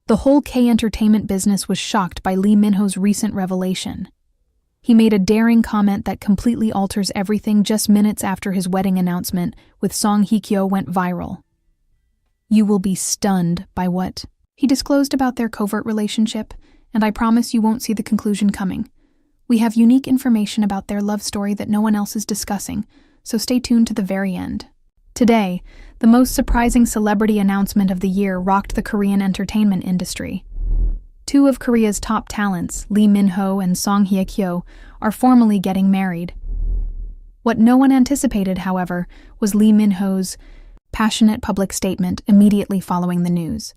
The whole K-entertainment business was shocked by Leeminho's recent revelation. He made a daring comment that completely alters everything just minutes after his wedding announcement with Songhyekyo went viral. You will be stunned by what he disclosed about their covert relationship, and I promise you won't see the conclusion coming. We have unique information about their love story that no one else is discussing, so stay tuned to the very end. Today, the most surprising celebrity announcement of the year rocked the Korean entertainment industry. Two of Korea's top talents, Leeminho and Songhyekyo, are formally getting married. What no one anticipated, however, was Leeminho's passionate public statement immediately following the news,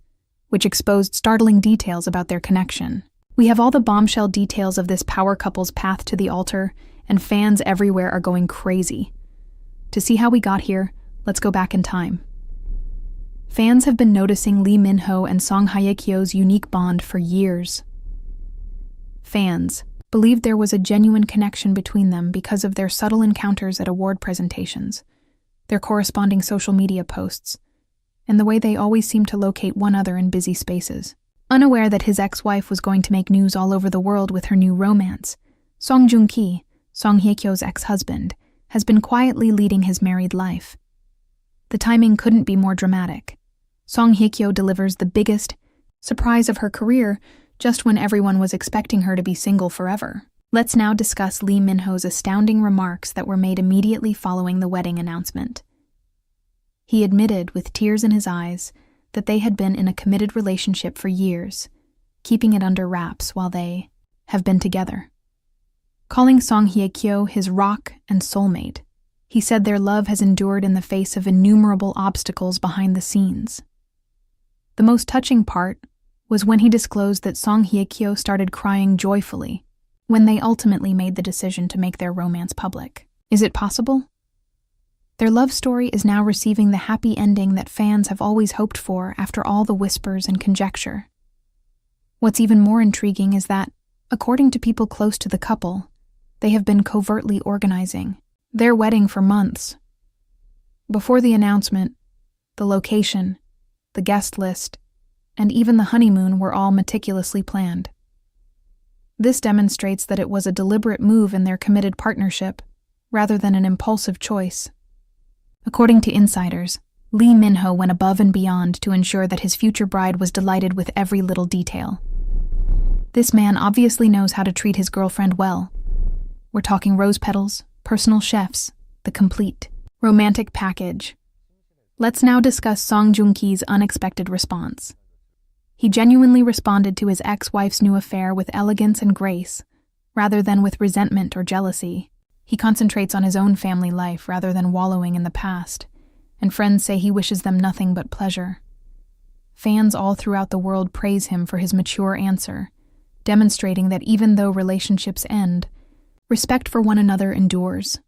which exposed startling details about their connection. We have all the bombshell details of this power couple's path to the altar, and fans everywhere are going crazy. To see how we got here, let's go back in time. Fans have been noticing Leeminho and Songhyekyo's unique bond for years. Fans believed there was a genuine connection between them because of their subtle encounters at award presentations, their corresponding social media posts, and the way they always seemed to locate one another in busy spaces. Unaware that his ex-wife was going to make news all over the world with her new romance, Song Joong-ki, Songhyekyo's ex-husband, has been quietly leading his married life. The timing couldn't be more dramatic. Songhyekyo delivers the biggest surprise of her career just when everyone was expecting her to be single forever. Let's now discuss Leeminho's astounding remarks that were made immediately following the wedding announcement. He admitted, with tears in his eyes, that they had been in a committed relationship for years, keeping it under wraps while they have been together. Calling Songhyekyo his rock and soulmate, he said their love has endured in the face of innumerable obstacles behind the scenes. The most touching part was when he disclosed that Songhyekyo started crying joyfully when they ultimately made the decision to make their romance public. Is it possible? Their love story is now receiving the happy ending that fans have always hoped for after all the whispers and conjecture. What's even more intriguing is that, according to people close to the couple, they have been covertly organizing their wedding for months. Before the announcement, the location, the guest list, and even the honeymoon were all meticulously planned. This demonstrates that it was a deliberate move in their committed partnership, rather than an impulsive choice. According to insiders, Leeminho went above and beyond to ensure that his future bride was delighted with every little detail. This man obviously knows how to treat his girlfriend well. We're talking rose petals, personal chefs, the complete romantic package. Let's now discuss Song Joong-ki's unexpected response. He genuinely responded to his ex-wife's new affair with elegance and grace, rather than with resentment or jealousy. He concentrates on his own family life rather than wallowing in the past, and friends say he wishes them nothing but pleasure. Fans all throughout the world praise him for his mature answer, demonstrating that even though relationships end, respect for one another endures.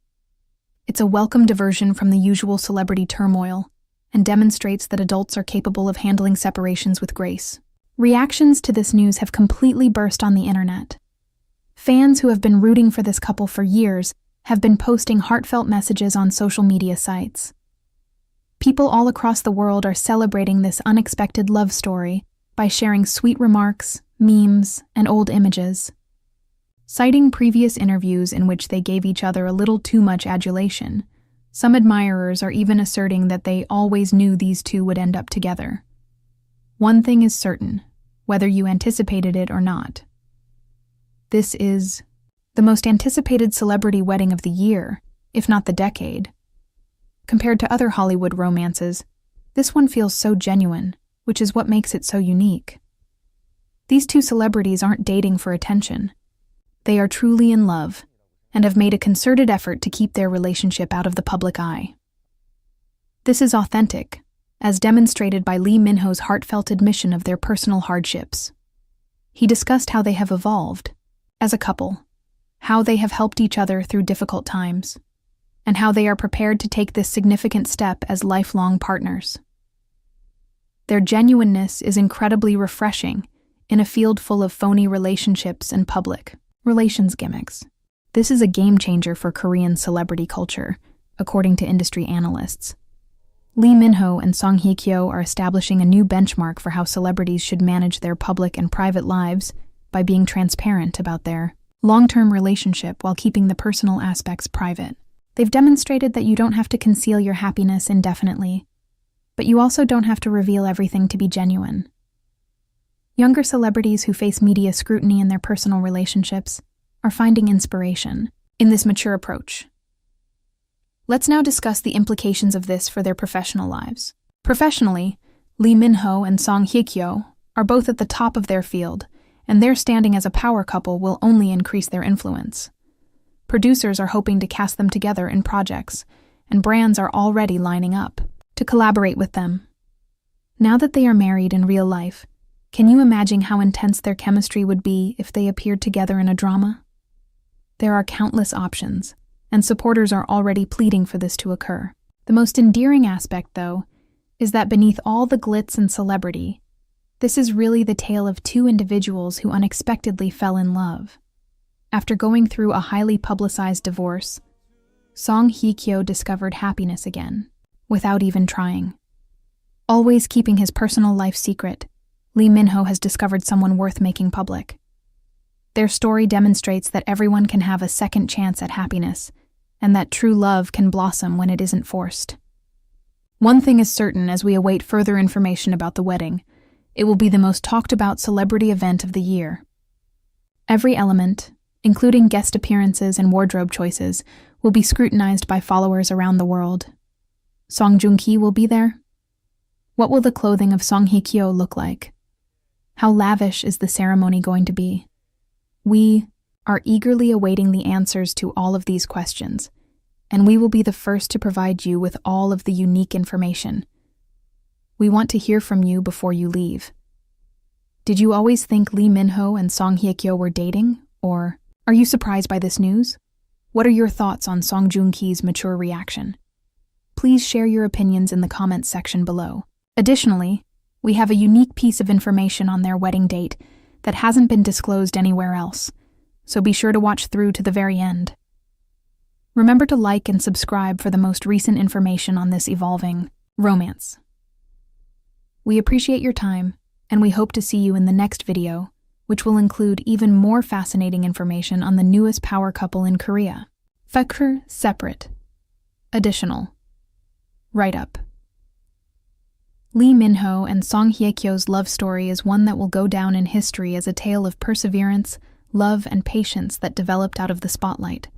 It's a welcome diversion from the usual celebrity turmoil, and demonstrates that adults are capable of handling separations with grace. Reactions to this news have completely burst on the internet. Fans who have been rooting for this couple for years have been posting heartfelt messages on social media sites. People all across the world are celebrating this unexpected love story by sharing sweet remarks, memes, and old images. Citing previous interviews in which they gave each other a little too much adulation, some admirers are even asserting that they always knew these two would end up together. One thing is certain, whether you anticipated it or not. This is the most anticipated celebrity wedding of the year, if not the decade. Compared to other Hollywood romances, this one feels so genuine, which is what makes it so unique. These two celebrities aren't dating for attention. They are truly in love, and have made a concerted effort to keep their relationship out of the public eye. This is authentic, as demonstrated by Leeminho's heartfelt admission of their personal hardships. He discussed how they have evolved as a couple, how they have helped each other through difficult times, and how they are prepared to take this significant step as lifelong partners. Their genuineness is incredibly refreshing in a field full of phony relationships and public relations gimmicks. This is a game changer for Korean celebrity culture, according to industry analysts. Leeminho and Songhyekyo are establishing a new benchmark for how celebrities should manage their public and private lives by being transparent about their long-term relationship while keeping the personal aspects private. They've demonstrated that you don't have to conceal your happiness indefinitely, but you also don't have to reveal everything to be genuine. Younger celebrities who face media scrutiny in their personal relationships are finding inspiration in this mature approach. Let's now discuss the implications of this for their professional lives. Professionally, Leeminho and Songhyekyo are both at the top of their field, and their standing as a power couple will only increase their influence. Producers are hoping to cast them together in projects, and brands are already lining up to collaborate with them. Now that they are married in real life, can you imagine how intense their chemistry would be if they appeared together in a drama? There are countless options, and supporters are already pleading for this to occur. The most endearing aspect, though, is that beneath all the glitz and celebrity, this is really the tale of two individuals who unexpectedly fell in love. After going through a highly publicized divorce, Songhyekyo discovered happiness again, without even trying. Always keeping his personal life secret, Leeminho has discovered someone worth making public. Their story demonstrates that everyone can have a second chance at happiness, and that true love can blossom when it isn't forced. One thing is certain as we await further information about the wedding: it will be the most talked about celebrity event of the year. Every element, including guest appearances and wardrobe choices, will be scrutinized by followers around the world. Song Joong-ki will be there. What will the clothing of Songhyekyo look like? How lavish is the ceremony going to be? We are eagerly awaiting the answers to all of these questions, and we will be the first to provide you with all of the unique information. We want to hear from you before you leave. Did you always think Leeminho and Songhyekyo were dating, or are you surprised by this news? What are your thoughts on Song Joong-ki's mature reaction? Please share your opinions in the comments section below. Additionally, we have a unique piece of information on their wedding date that hasn't been disclosed anywhere else, so be sure to watch through to the very end. Remember to like and subscribe for the most recent information on this evolving romance. We appreciate your time, and we hope to see you in the next video, which will include even more fascinating information on the newest power couple in Korea. Fakr separate. Additional. Write-up. Leeminho and Songhyekyo's love story is one that will go down in history as a tale of perseverance, love, and patience that developed out of the spotlight.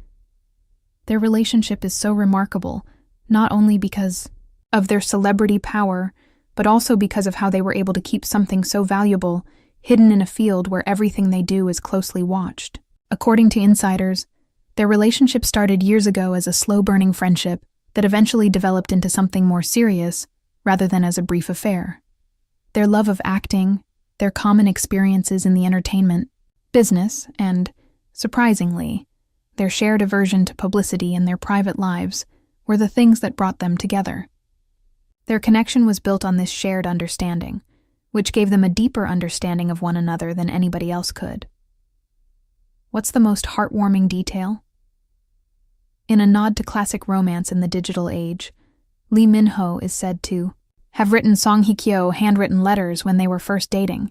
Their relationship is so remarkable, not only because of their celebrity power, but also because of how they were able to keep something so valuable hidden in a field where everything they do is closely watched. According to insiders, their relationship started years ago as a slow-burning friendship that eventually developed into something more serious, rather than as a brief affair. Their love of acting, their common experiences in the entertainment business, and, surprisingly, their shared aversion to publicity in their private lives were the things that brought them together. Their connection was built on this shared understanding, which gave them a deeper understanding of one another than anybody else could. What's the most heartwarming detail? In a nod to classic romance in the digital age, Leeminho is said to have written Songhyekyo handwritten letters when they were first dating.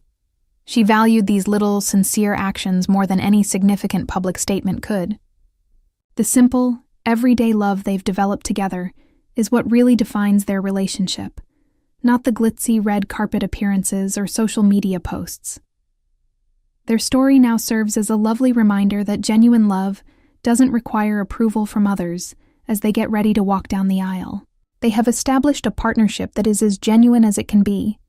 She valued these little, sincere actions more than any significant public statement could. The simple, everyday love they've developed together is what really defines their relationship, not the glitzy red carpet appearances or social media posts. Their story now serves as a lovely reminder that genuine love doesn't require approval from others as they get ready to walk down the aisle. They have established a partnership that is as genuine as it can be,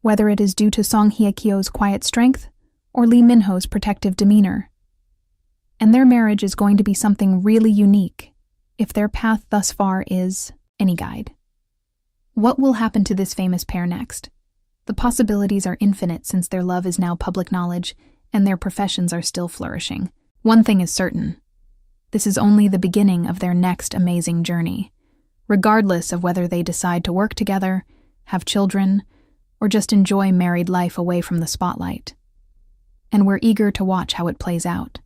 whether it is due to Songhyekyo's quiet strength or Leeminho's protective demeanor. And their marriage is going to be something really unique if their path thus far is any guide. What will happen to this famous pair next? The possibilities are infinite since their love is now public knowledge and their professions are still flourishing. One thing is certain: this is only the beginning of their next amazing journey, regardless of whether they decide to work together, have children, or just enjoy married life away from the spotlight. And we're eager to watch how it plays out.